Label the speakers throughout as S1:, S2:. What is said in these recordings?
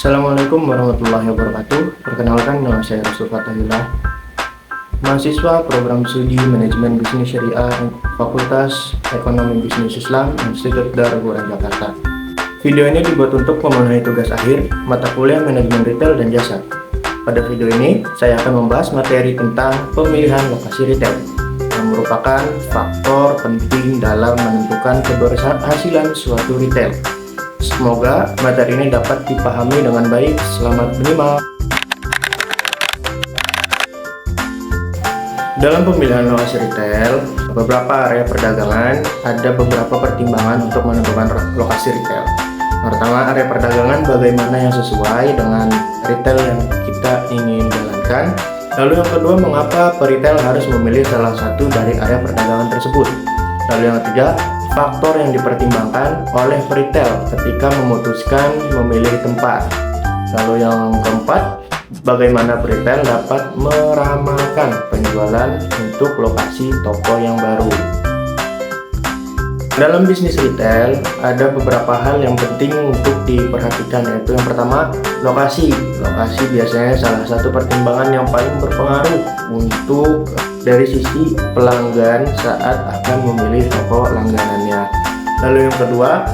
S1: Assalamualaikum warahmatullahi wabarakatuh. Perkenalkan, nama saya Rasul Fatahillah, mahasiswa program studi Manajemen Bisnis Syariah Fakultas Ekonomi Bisnis Islam Institut Darul Quran Jakarta. Video ini dibuat untuk memenuhi tugas akhir mata kuliah Manajemen Retail dan Jasa. Pada video ini, saya akan membahas materi tentang pemilihan lokasi retail, yang merupakan faktor penting dalam menentukan keberhasilan suatu retail. Semoga materi ini dapat dipahami dengan baik. Selamat menyimak. Dalam pemilihan lokasi retail, beberapa area perdagangan ada beberapa pertimbangan untuk menentukan lokasi retail. Pertama, area perdagangan bagaimana yang sesuai dengan retail yang kita ingin jalankan. Lalu yang kedua, mengapa peritel harus memilih salah satu dari area perdagangan tersebut. Lalu yang ketiga, faktor yang dipertimbangkan oleh peritel ketika memutuskan memilih tempat. Lalu yang keempat, bagaimana peritel dapat meramalkan penjualan untuk lokasi toko yang baru. Dalam bisnis retail, ada beberapa hal yang penting untuk diperhatikan, yaitu yang pertama, lokasi. Lokasi biasanya salah satu pertimbangan yang paling berpengaruh untuk dari sisi pelanggan saat akan memilih toko langganannya. Lalu yang kedua,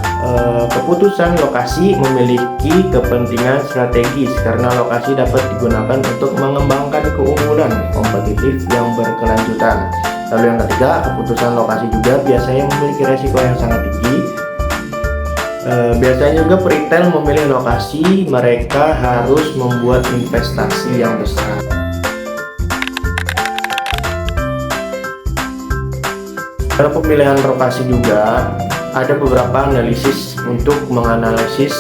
S1: keputusan lokasi memiliki kepentingan strategis karena lokasi dapat digunakan untuk mengembangkan keunggulan kompetitif yang berkelanjutan. Lalu yang ketiga, keputusan lokasi juga biasanya memiliki resiko yang sangat tinggi. Biasanya juga peritel memilih lokasi, mereka harus membuat investasi yang besar. Dalam pemilihan lokasi juga ada beberapa analisis untuk menganalisis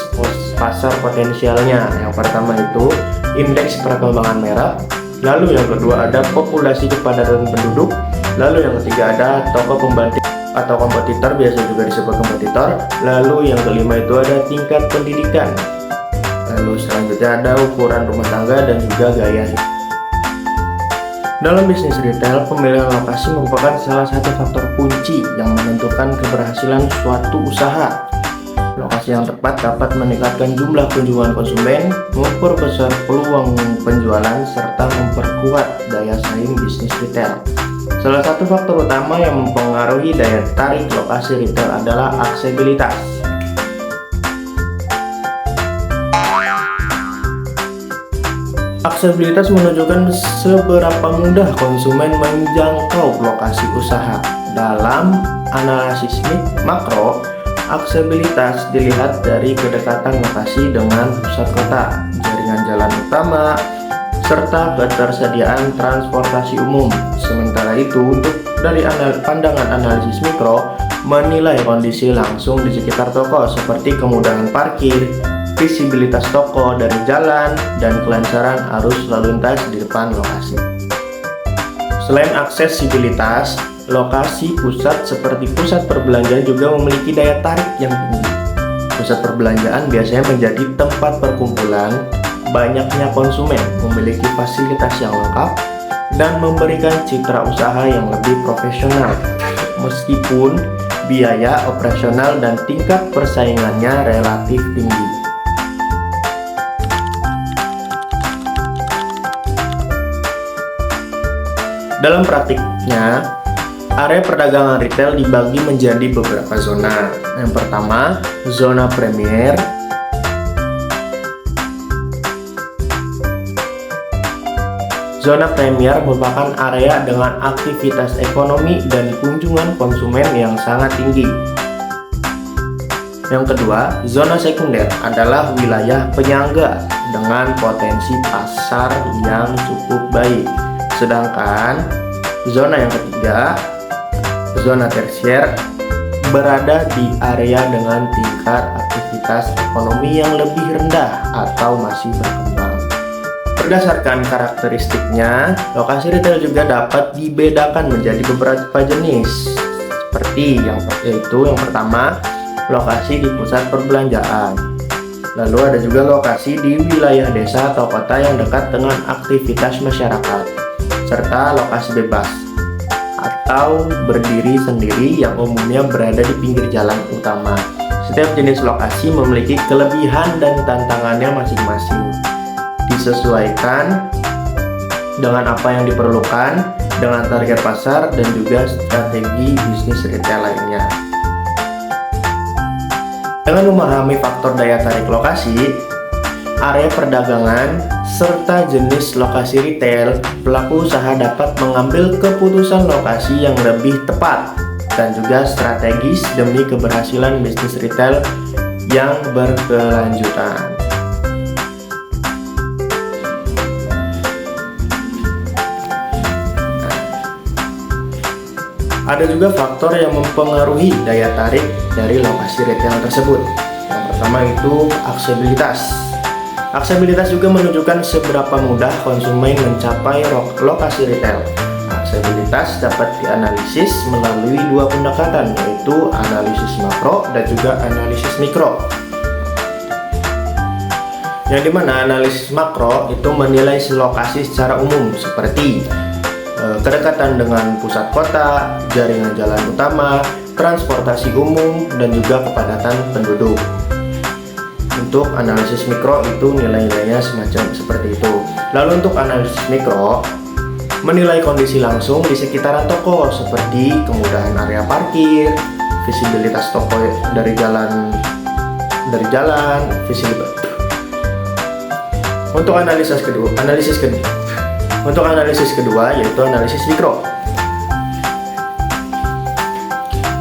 S1: pasar potensialnya. Yang pertama itu indeks perkembangan merek. Lalu yang kedua ada populasi kepadatan penduduk. Lalu yang ketiga ada toko pembanding atau kompetitor, biasa juga disebut kompetitor. Lalu yang kelima itu ada tingkat pendidikan. Lalu selanjutnya ada ukuran rumah tangga dan juga gaya hidup. Dalam bisnis retail, pemilihan lokasi merupakan salah satu faktor kunci yang menentukan keberhasilan suatu usaha. Lokasi yang tepat dapat meningkatkan jumlah kunjungan konsumen, memperbesar peluang penjualan, serta memperkuat daya saing bisnis retail. Salah satu faktor utama yang mempengaruhi daya tarik lokasi retail adalah aksesibilitas. Aksesibilitas menunjukkan seberapa mudah konsumen menjangkau lokasi usaha. Dalam analisis makro, aksesibilitas dilihat dari kedekatan lokasi dengan pusat kota, jaringan jalan utama, serta ketersediaan transportasi umum. Sementara itu, untuk dari pandangan analisis mikro, menilai kondisi langsung di sekitar toko seperti kemudahan parkir, visibilitas toko dari jalan, dan kelancaran arus lalu lintas di depan lokasi. Selain aksesibilitas, lokasi pusat seperti pusat perbelanjaan juga memiliki daya tarik yang tinggi. Pusat perbelanjaan biasanya menjadi tempat perkumpulan banyaknya konsumen, memiliki fasilitas yang lengkap, dan memberikan citra usaha yang lebih profesional. Meskipun biaya operasional dan tingkat persaingannya relatif tinggi. Dalam praktiknya, area perdagangan retail dibagi menjadi beberapa zona. Yang pertama, zona premier. Zona premier merupakan area dengan aktivitas ekonomi dan kunjungan konsumen yang sangat tinggi. Yang kedua, zona sekunder adalah wilayah penyangga dengan potensi pasar yang cukup baik. Sedangkan zona yang ketiga, zona tersier, berada di area dengan tingkat aktivitas ekonomi yang lebih rendah atau masih berkembang. Berdasarkan karakteristiknya, lokasi retail juga dapat dibedakan menjadi beberapa jenis. Seperti yang pertama, lokasi di pusat perbelanjaan. Lalu ada juga lokasi di wilayah desa atau kota yang dekat dengan aktivitas masyarakat, serta lokasi bebas atau berdiri sendiri yang umumnya berada di pinggir jalan utama. Setiap jenis lokasi memiliki kelebihan dan tantangannya masing-masing. Disesuaikan dengan apa yang diperlukan, dengan target pasar, dan juga strategi bisnis retail lainnya. Dengan memahami faktor daya tarik lokasi, area perdagangan, serta jenis lokasi retail, pelaku usaha dapat mengambil keputusan lokasi yang lebih tepat dan juga strategis demi keberhasilan bisnis retail yang berkelanjutan. Ada juga faktor yang mempengaruhi daya tarik dari lokasi retail tersebut. Yang pertama itu aksesibilitas. Aksesibilitas juga menunjukkan seberapa mudah konsumen mencapai lokasi retail. Aksesibilitas dapat dianalisis melalui dua pendekatan, yaitu analisis makro dan juga analisis mikro. Yang dimana analisis makro itu menilai lokasi secara umum seperti kedekatan dengan pusat kota, jaringan jalan utama, transportasi umum, dan juga kepadatan penduduk. Untuk analisis mikro itu nilai-nilainya semacam seperti itu. Lalu untuk analisis mikro, menilai kondisi langsung di sekitaran toko seperti kemudahan area parkir, visibilitas toko dari jalan, visibilitas. Untuk analisis kedua yaitu analisis mikro.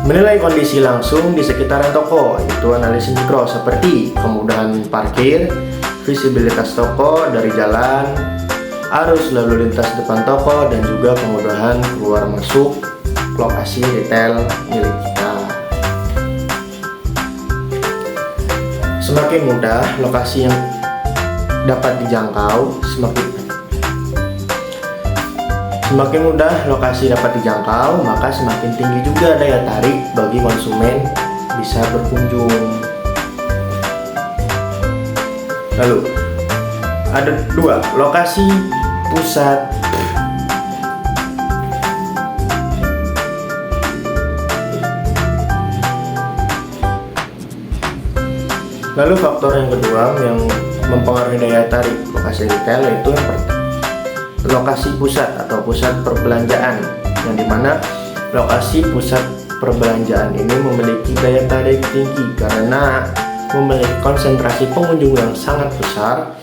S1: Menilai kondisi langsung di sekitaran toko, yaitu analisis mikro seperti kemudahan parkir, visibilitas toko dari jalan, arus lalu lintas depan toko, dan juga kemudahan keluar masuk lokasi retail milik kita. Semakin mudah lokasi yang dapat dijangkau, Semakin mudah lokasi dapat dijangkau, maka semakin tinggi juga daya tarik bagi konsumen bisa berkunjung. Lalu, ada dua, lokasi pusat. Lalu faktor yang kedua yang mempengaruhi daya tarik lokasi retail yaitu yang pertama, lokasi pusat atau pusat perbelanjaan, yang dimana lokasi pusat perbelanjaan ini memiliki daya tarik tinggi karena memiliki konsentrasi pengunjung yang sangat besar